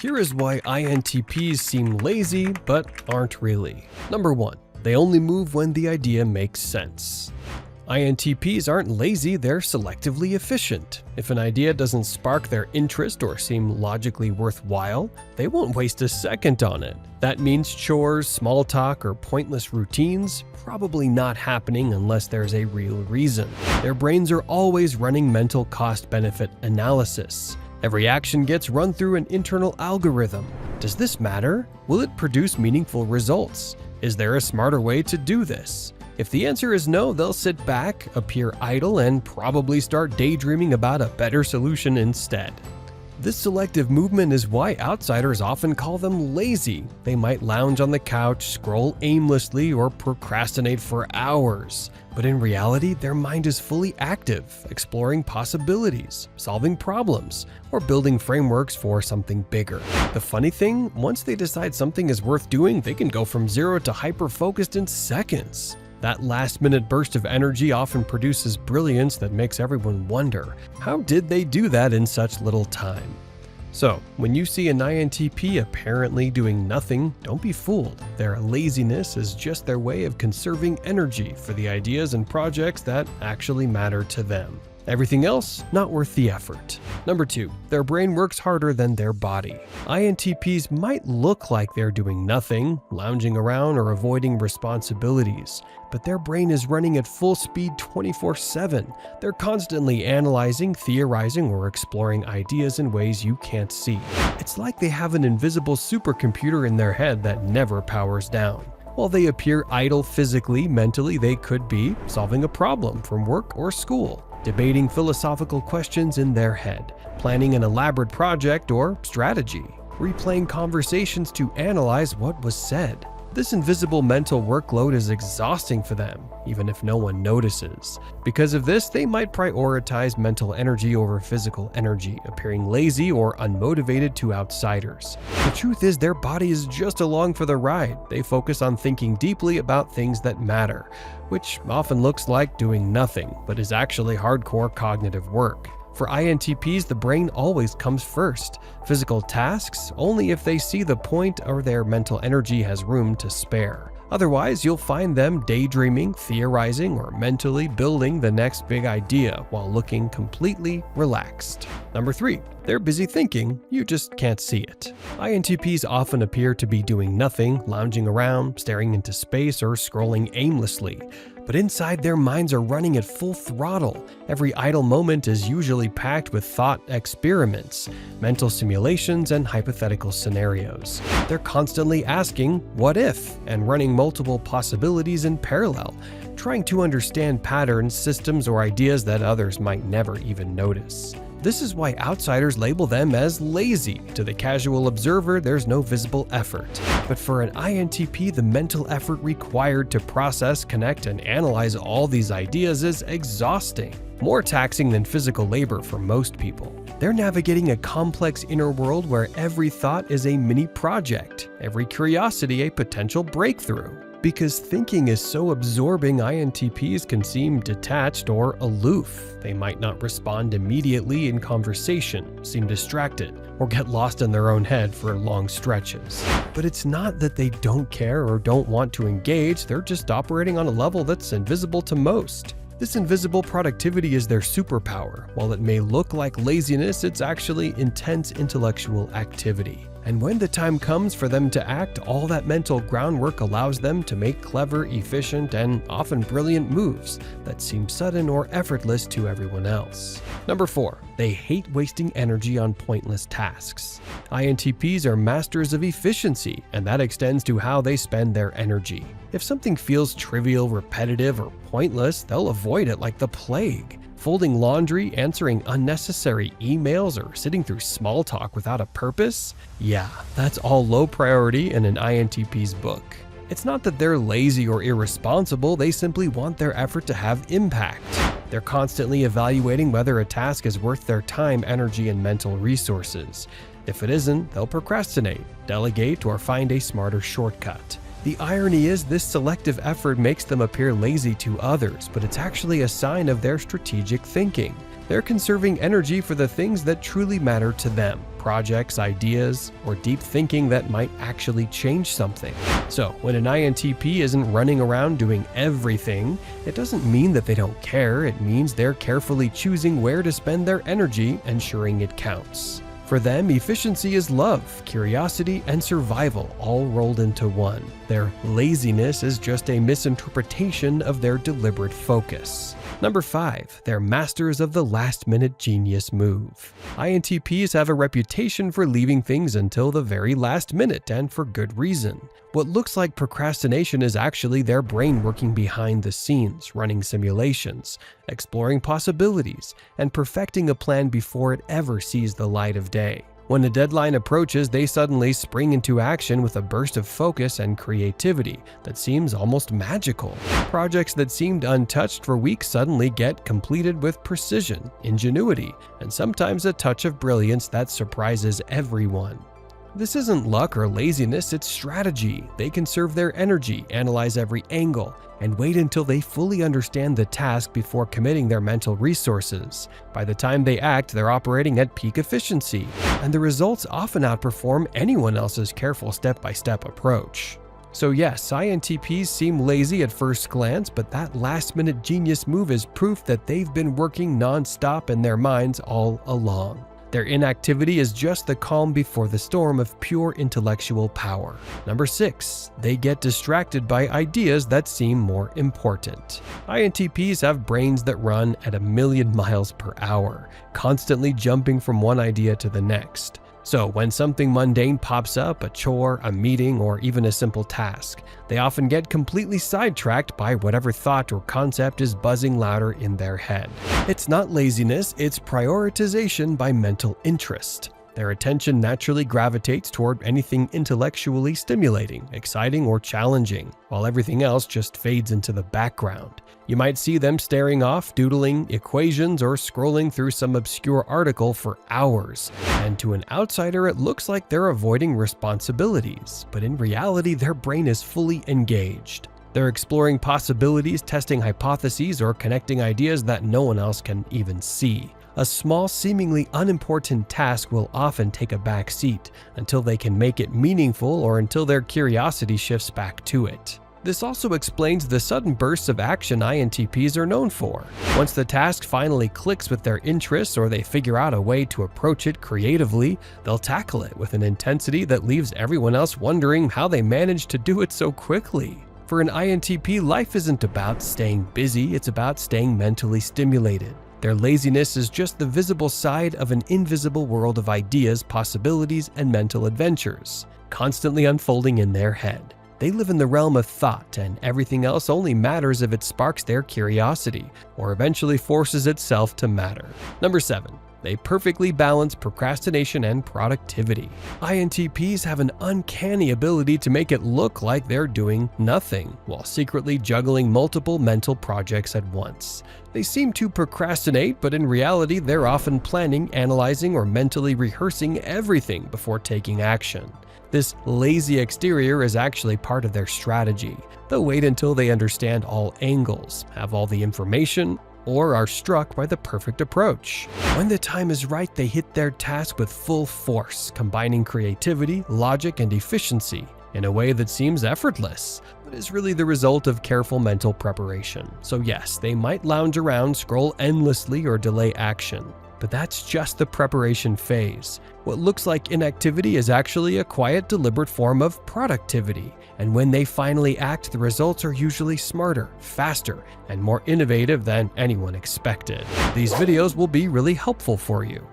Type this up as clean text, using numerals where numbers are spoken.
Here is why INTPs seem lazy but aren't really. Number 1. They only move when the idea makes sense. INTPs aren't lazy, they're selectively efficient. If an idea doesn't spark their interest or seem logically worthwhile, they won't waste a second on it. That means chores, small talk, or pointless routines probably not happening unless there's a real reason. Their brains are always running mental cost-benefit analysis. Every action gets run through an internal algorithm. Does this matter? Will it produce meaningful results? Is there a smarter way to do this? If the answer is no, they'll sit back, appear idle, and probably start daydreaming about a better solution instead. This selective movement is why outsiders often call them lazy. They might lounge on the couch, scroll aimlessly, or procrastinate for hours. But in reality, their mind is fully active, exploring possibilities, solving problems, or building frameworks for something bigger. The funny thing, once they decide something is worth doing, they can go from zero to hyper-focused in seconds. That last-minute burst of energy often produces brilliance that makes everyone wonder, how did they do that in such little time? So, when you see an INTP apparently doing nothing, don't be fooled. Their laziness is just their way of conserving energy for the ideas and projects that actually matter to them. Everything else, not worth the effort. Number 2, their brain works harder than their body. INTPs might look like they're doing nothing, lounging around, or avoiding responsibilities, but their brain is running at full speed 24/7. They're constantly analyzing, theorizing, or exploring ideas in ways you can't see. It's like they have an invisible supercomputer in their head that never powers down. While they appear idle physically, mentally they could be solving a problem from work or school, debating philosophical questions in their head, planning an elaborate project or strategy, replaying conversations to analyze what was said. This invisible mental workload is exhausting for them, even if no one notices. Because of this, they might prioritize mental energy over physical energy, appearing lazy or unmotivated to outsiders. The truth is, their body is just along for the ride. They focus on thinking deeply about things that matter, which often looks like doing nothing, but is actually hardcore cognitive work. For INTPs, the brain always comes first. Physical tasks only if they see the point or their mental energy has room to spare. Otherwise, you'll find them daydreaming, theorizing, or mentally building the next big idea while looking completely relaxed. Number 3, they're busy thinking, you just can't see it. INTPs often appear to be doing nothing, lounging around, staring into space, or scrolling aimlessly. But inside, their minds are running at full throttle. Every idle moment is usually packed with thought experiments, mental simulations, and hypothetical scenarios. They're constantly asking, what if, and running multiple possibilities in parallel, trying to understand patterns, systems, or ideas that others might never even notice. This is why outsiders label them as lazy. To the casual observer, there's no visible effort. But for an INTP, the mental effort required to process, connect, and analyze all these ideas is exhausting. More taxing than physical labor for most people. They're navigating a complex inner world where every thought is a mini project, every curiosity a potential breakthrough. Because thinking is so absorbing, INTPs can seem detached or aloof. They might not respond immediately in conversation, seem distracted, or get lost in their own head for long stretches. But it's not that they don't care or don't want to engage, they're just operating on a level that's invisible to most. This invisible productivity is their superpower. While it may look like laziness, it's actually intense intellectual activity. And when the time comes for them to act, all that mental groundwork allows them to make clever, efficient, and often brilliant moves that seem sudden or effortless to everyone else. Number 4, they hate wasting energy on pointless tasks. INTPs are masters of efficiency, and that extends to how they spend their energy. If something feels trivial, repetitive, or pointless, they'll avoid it like the plague. Folding laundry, answering unnecessary emails, or sitting through small talk without a purpose? Yeah, that's all low priority in an INTP's book. It's not that they're lazy or irresponsible, they simply want their effort to have impact. They're constantly evaluating whether a task is worth their time, energy, and mental resources. If it isn't, they'll procrastinate, delegate, or find a smarter shortcut. The irony is this selective effort makes them appear lazy to others, but it's actually a sign of their strategic thinking. They're conserving energy for the things that truly matter to them, projects, ideas, or deep thinking that might actually change something. So, when an INTP isn't running around doing everything, it doesn't mean that they don't care. It means they're carefully choosing where to spend their energy, ensuring it counts. For them, efficiency is love, curiosity, and survival all rolled into one. Their laziness is just a misinterpretation of their deliberate focus. Number 5, they're masters of the last-minute genius move. INTPs have a reputation for leaving things until the very last minute, and for good reason. What looks like procrastination is actually their brain working behind the scenes, running simulations, exploring possibilities, and perfecting a plan before it ever sees the light of day. When a deadline approaches, they suddenly spring into action with a burst of focus and creativity that seems almost magical. Projects that seemed untouched for weeks suddenly get completed with precision, ingenuity, and sometimes a touch of brilliance that surprises everyone. This isn't luck or laziness, it's strategy. They conserve their energy, analyze every angle, and wait until they fully understand the task before committing their mental resources. By the time they act, they're operating at peak efficiency, and the results often outperform anyone else's careful step-by-step approach. So yes, INTPs seem lazy at first glance, but that last-minute genius move is proof that they've been working non-stop in their minds all along. Their inactivity is just the calm before the storm of pure intellectual power. Number 6, they get distracted by ideas that seem more important. INTPs have brains that run at 1,000,000 miles per hour, constantly jumping from one idea to the next. So when something mundane pops up, a chore, a meeting, or even a simple task, they often get completely sidetracked by whatever thought or concept is buzzing louder in their head. It's not laziness, it's prioritization by mental interest. Their attention naturally gravitates toward anything intellectually stimulating, exciting, or challenging, while everything else just fades into the background. You might see them staring off, doodling equations, or scrolling through some obscure article for hours. And to an outsider, it looks like they're avoiding responsibilities, but in reality, their brain is fully engaged. They're exploring possibilities, testing hypotheses, or connecting ideas that no one else can even see. A small, seemingly unimportant task will often take a back seat until they can make it meaningful or until their curiosity shifts back to it. This also explains the sudden bursts of action INTPs are known for. Once the task finally clicks with their interests or they figure out a way to approach it creatively, they'll tackle it with an intensity that leaves everyone else wondering how they managed to do it so quickly. For an INTP, life isn't about staying busy, it's about staying mentally stimulated. Their laziness is just the visible side of an invisible world of ideas, possibilities, and mental adventures, constantly unfolding in their head. They live in the realm of thought, and everything else only matters if it sparks their curiosity, or eventually forces itself to matter. Number 7. They perfectly balance procrastination and productivity. INTPs have an uncanny ability to make it look like they're doing nothing, while secretly juggling multiple mental projects at once. They seem to procrastinate, but in reality, they're often planning, analyzing, or mentally rehearsing everything before taking action. This lazy exterior is actually part of their strategy. They'll wait until they understand all angles, have all the information, or are struck by the perfect approach. When the time is right, they hit their task with full force, combining creativity, logic, and efficiency in a way that seems effortless, but is really the result of careful mental preparation. So yes, they might lounge around, scroll endlessly, or delay action. But that's just the preparation phase. What looks like inactivity is actually a quiet, deliberate form of productivity. And when they finally act, the results are usually smarter, faster, and more innovative than anyone expected. These videos will be really helpful for you.